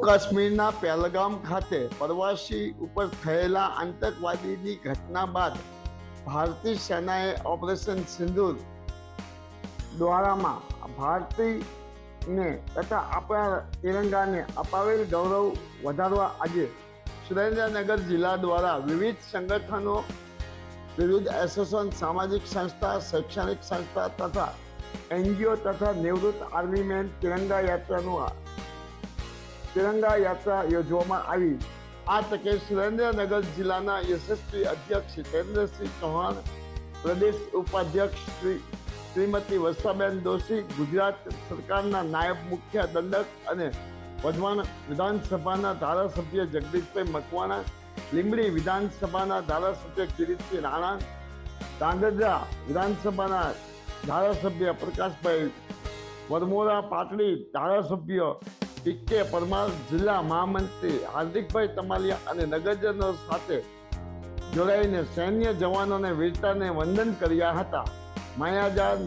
કાશ્મીરના પહેલગામ ખાતે પ્રવાસી ઉપર થયેલા આતંકવાદીની ઘટના બાદ ભારતીય સેનાએ ઓપરેશન સિંદૂર દ્વારામાં ભારતીયને તથા આપણા તિરંગાને અપાવેલ ગૌરવ વધારવા આજે સુરેન્દ્રનગર જિલ્લા દ્વારા વિવિધ સંગઠનો, વિવિધ એસોસિએશન, સામાજિક સંસ્થા, શૈક્ષણિક સંસ્થા તથા એનજીઓ તથા નિવૃત્ત આર્મીમેન તિરંગા યાત્રા યોજવામાં આવી। આ તકે સુરેન્દ્રનગર જિલ્લાના યશસ્વી અધ્યક્ષ હિતેન્દ્રસિંહ ચૌહાણ, પ્રદેશ ઉપાધ્યક્ષ શ્રીમતી વર્ષાબેન દોશી, ગુજરાત સરકારના નાયબ મુખ્ય દંડક અને વઢવાણ વિધાનસભાના ધારાસભ્ય જગદીશભાઈ મકવાણા, લીંબડી વિધાનસભાના ધારાસભ્ય કિરીટસિંહ રાણા, ધાંગધ્રા વિધાનસભાના ધારાસભ્ય પ્રકાશભાઈ વરમોરા, પાટડી ધારાસભ્ય પીકે પરમાર, જિલ્લા મહામંત્રી હાર્દિકભાઈ તમાલિયા અને નગરજનો સાથે જોડાઈને સૈન્ય જવાનોને વીરતાને વંદન કર્યા હતા। માયાજાર